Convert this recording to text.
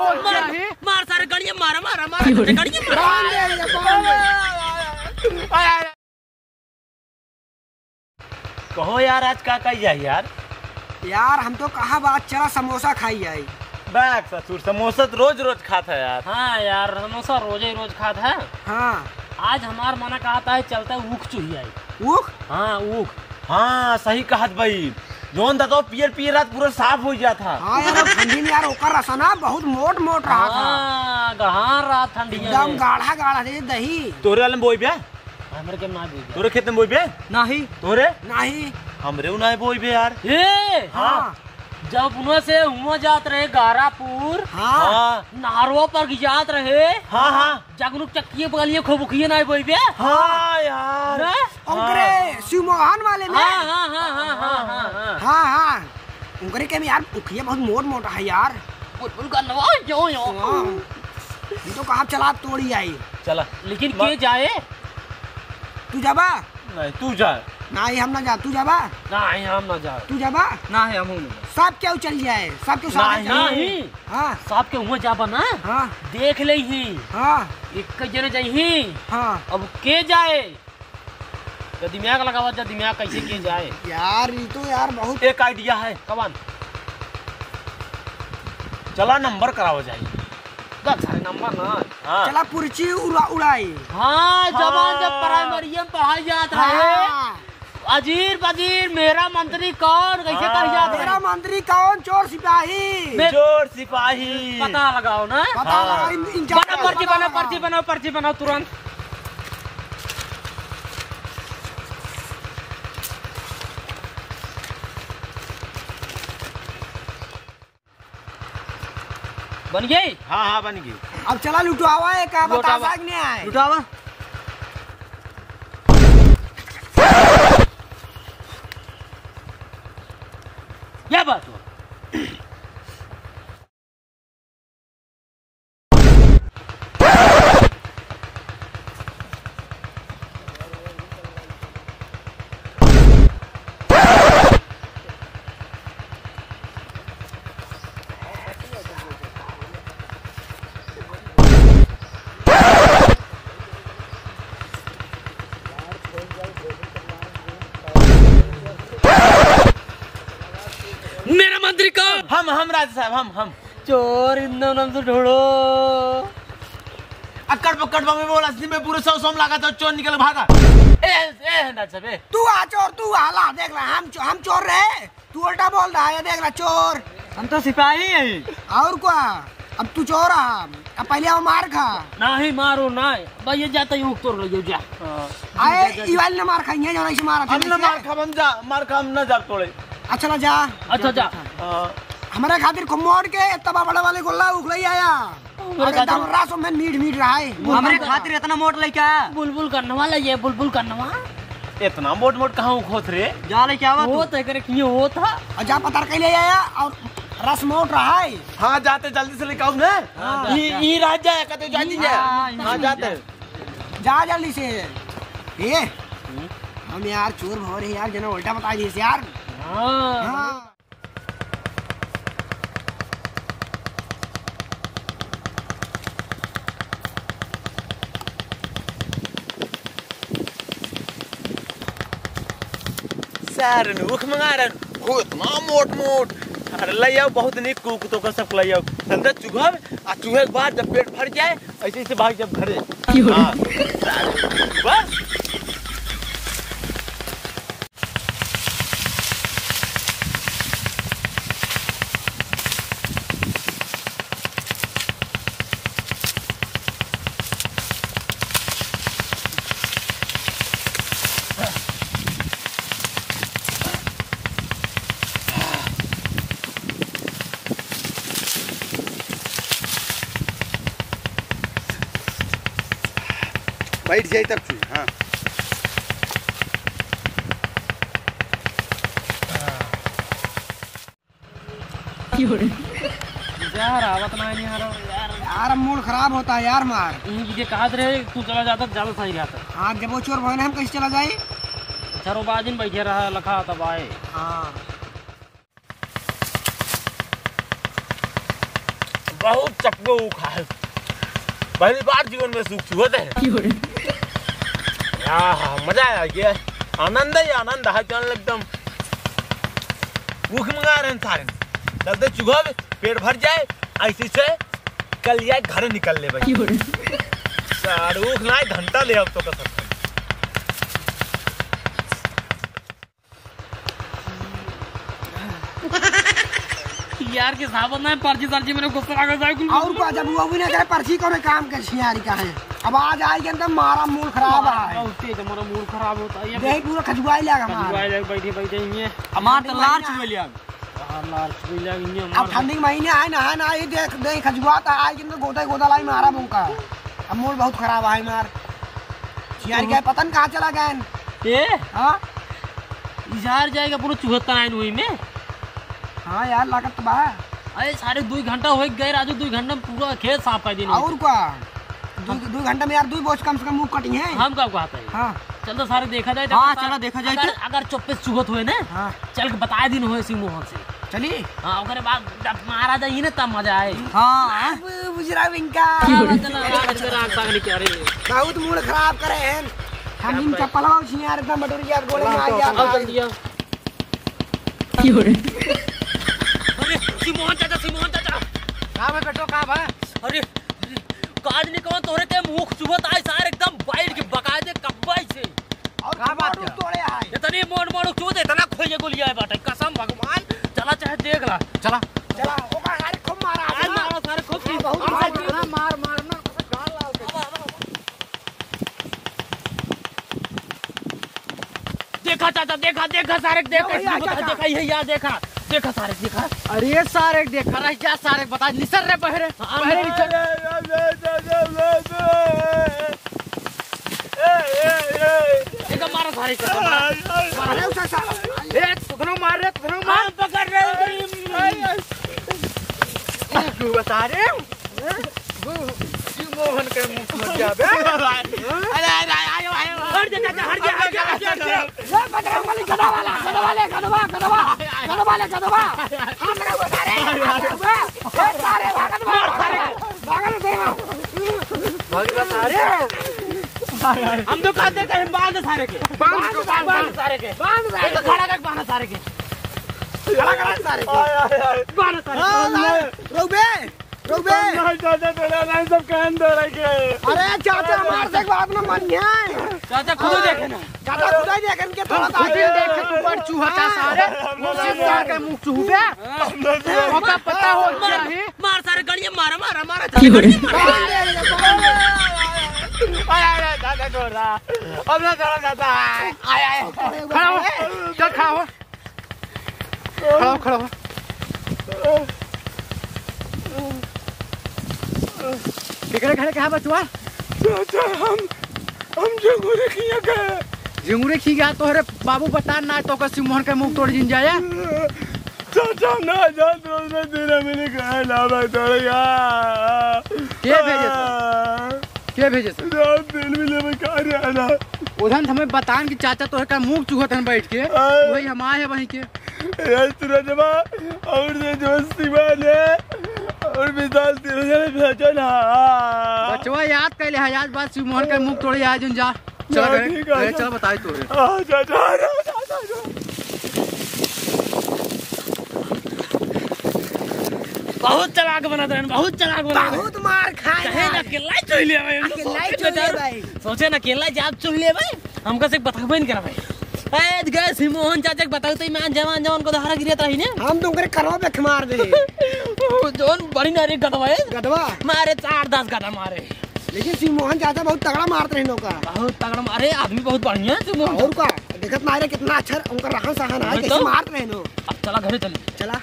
मार सारे गाड़ियां मारा मारा मारा गाड़ियां मारा। कहो यार आज का जाए यार। यार हम तो कहा बात चला समोसा खाई जाए। बैग ससुर समोसा तो रोज रोज खाता है यार। हाँ यार समोसा रोज ही रोज खाता है। हाँ आज हमार मना कहता है चलता है ऊख चुही आई। ऊख? हाँ ऊख। हाँ सही कहा भाई। जोन था तो पियर पियर रात पूरा साफ हो गया था। हाँ यार ठंडी में यार ओकर रसना बहुत मोट मोट रहा था। गढ़ान रहा ठंडी एकदम गाढ़ा गाढ़ा थे दही। तोरे वाले में बोई बे? हमरे के ना बोई। तोरे खेत में बोई बे? नहीं। तोरे? नहीं। हमरे उन्हें बोई बे यार। ये हाँ जब उन्हें से हुआ जात रहे गारापुर। हाँ नारवा पर जात रहे। हाँ हाँ जागरूक चक्की बगलिए खोबुखिए ना बोई बे। हाँ यार उनकरे शिवमोहन वाले में। हाँ हाँ हाँ हाँ हाँ हाँ हाँ हाँ उनकरे के में यार उखिया बहुत मोट मोटा है यार। बुलबुल का नवा जो ये तो कहा चला तोड़ी आई। चला लेकिन के जाए? तू जाबा? नहीं तू जा। नहीं हम ना जा। तू जाबा? नहीं हम ना जा। तू जाबा? ना है हम सब क्यों चल जाए? सब क्यों साथ नहीं। हाँ सब के हुआ जाबा ना। हाँ देख ले ही। हाँ एक जने जाही। हाँ अब के जाए? तो दिमाग लगावा जा दिमाग कैसे के जाए यार ये तो यार बहुत एक आइडिया है। कवन? चला नंबर कराओ जाए। सारे नंबर ना। हाँ चला पुरची उड़ाई। हाँ जवान जब प्राइमरी में पढ़ाई जात रहे। अजीर बजीर मेरा मंत्री कौन कैसे कही जात रहे? मेरा मंत्री कौन? चोर सिपाही। चोर सिपाही पता लगाओ ना। पता लगा बना पर्ची बनाओ पर्ची बनाओ पर्ची बनाओ तुरंत। बन गई? हाँ हाँ बन गई। अब चला लुटवावा है का बता सकने आए। लुटावा क्या बात हो? मेरा मंत्री कौन? हम राजा साहब हम चोर इंदो नाम से ढूंढो। अक्कड़ पक्कड़ में बोला में पूरे 100 लगा था चोर निकल भागा। राजा साहब तू आ चोर तू आला देख रहा हम चोर रहे। तू उल्टा बोल रहा है देख रहा चोर। हम तो सिपाही है। और क्या अब तू चोर अब पहले वो मार खा। नहीं मारो ना भाई ये जाता यूं तोड़ लो जा। आए ई वाले ने मार खाई जाना इसे मारा था। हमने मार खा हम ना जा तोड़े। अच्छा ना जा। अच्छा जा। हमारे खातिर मोड़ के इतना बड़ा वाले गोला उखलाई आया। एकदम रासों में मीठ रहा है। हमारे खातिर इतना मोट लेके बुलबुल करने वाला ये बुलबुल करने वाला। इतना मोट मोट कहाँ खोत रे? जा ले क्या होता है करे क्यों होता? और जा पता कर ले आया और रस मोट रहा है। हाँ जाते जल्दी से लेकर आओ ना। ये राजा है कहते जल्दी जा। हाँ जाते जा जल्दी से। ये हम यार चोर हो रहे यार जना उल्टा बता दिए यार। हाँ सर नुख मंगा रहा हूँ इतना मोट अरे ले आओ बहुत नहीं कुक तो का सब ले आओ चलते चूहा और चूहे के बाद जब पेट भर जाए ऐसे ऐसे भाग जब घरे। हाँ बस बैठ जाए तब चुई। हाँ यार आवत ना यार यार मूड खराब होता है यार मार। ये कहा रहे तू चला जाता ज्यादा सही रहता। हाँ जब वो चोर भवन हम कैसे चला जाए? चारों बाजिन बैठे रहा लखा तब आए। हाँ बहुत चपको खाए पहली बार जीवन में सुख छुअत है मजा आया ये आनंद ही आनंद है चल एकदम भूख मंगा रहे सारे चलते चुहा पेट भर जाए ऐसे से कल जाए घर निकल ले भाई भूख ना घंटा ले अब तो कर सकते यार के साहब ना पर्ची सर्ची मेरे गुस्सा आ गया और को जब वो भी ना करे पर्ची को काम के छियारी का है अब आज आई के अंदर मारा मूड खराब है उससे हमारा मूड खराब होता है देख पूरा खजुआई लगा खजुआई लग बैठे बैठे ये हमार तो लार छुए लिया लार छुए लिया ये अब ठंडी के महीने आए ना ये देख देख खजुआ तो आज के अंदर गोदा लाई मारा मुंका अब मूड बहुत खराब है मार छियारी का पतन कहां चला गया ये हां इजार जाएगा पूरा चुहत्ता आइन हुई में हाँ यार लागत बा अरे सारे 2 घंटा हो गए राजू 2 घंटा में पूरा खेत साफ कर देने और क्या 2 घंटा में यार 2 बोझ कम से कम मुंह कटी है हम कब कहते हैं हाँ चल तो सारे देखा जाए हाँ चलो देखा जाए अगर चुप्पे चुगत हुए ना हाँ चल के बताए दिन हुए सिंह मोहन से चलिए हाँ ओकरे बाद जब मारा जाइए ना तब मजा आए हाँ बुझरा विंका बहुत मूड खराब करे हैं हम इन चप्पल यार एकदम मटोरी यार गोले में आ गया अरे सिमोहन चाचा कहां है बेटो कहां है अरे काज नहीं कहो तोरे के मुख चुहत आए सारे एकदम बाइट के बकायदे कब्बाई से और का बात तोड़े आए इतनी मोड़ चुहत इतना खोजे गोलियां है बाटे कसम भगवान चला चाहे देख ला चला ओ का अरे खूब मारा मारो सारे खूब बहुत मार मारना गाल लाल के देखा चाचा देखा सारे देखा ये यार देखा सारे देखा अरे सारे देखा रह जा सारे बता निसर रे बहरे निसर एक मारो सारे अरे उसे ए तुकनो मार पकड़ रे तू बता रे मोहन के मुंह मत जाबे अरे आयो हट जा बदरा वाले गधा हम लोग बता रहे सारे भागत सारे हम तो कहते कहीं बांध सारे के खड़ा कर बांध सारे के रोबे नहीं सब कहन दे रहे के अरे चाचा हमारे से बात ना मन है चाचा खुद देखे ना चाचा खुद देखे के थोड़ा सा देख तू पर चूहा सारे मुझसे के मुंह चूहे होगा पता हो चाहिए मार सारे गड़िए मारा आया दादा छोड़ा अब ना थोड़ा दादा आया खड़ा हो चल खड़ा हो खड़े कहाँ बचवा चाचा हम जंगूरे खिया गए झिंगुरे खी गया तोहरे बाबू बता ना तो का सिमोहन के मुंह तोड़ जिन जाए चाचा ना जा तो तेरा मैंने कहा ना तोड़ गया के भेजे दिल में ले मैं कह रहा ना उधर हमें बतान कि चाचा तोहरे का मुंह चूहत हन बैठ के वही हम आए वहीं के रजमा और जो सीमान है और विशाल भेजना बचवा याद कैले है याद बात सिमोहन के मुंह तोड़े आज जा चल बताई तोरे बहुत चलाक बना दे बहुत मार खाए कहे ना केला चोई ले भाई सोचे ना केला जाब चोई ले भाई हमका से बताबे नहीं करा भाई ए गए सिमोहन चाचा के बताओ तो मैं जवान को धारा गिरत रही ने हम तुमरे करवा पे मार दे जोन बड़ी नारी गदवा मारे 4-10 गदा मारे लेकिन सिमोहन चाचा बहुत तगड़ा मारते हैं नौका बहुत तगड़ा मारे आदमी बहुत बढ़िया है सिमोहन और का देखत मारे कितना अच्छा उनका रहन सहन है कैसे मारते हैं नो अब चला घरे चल चला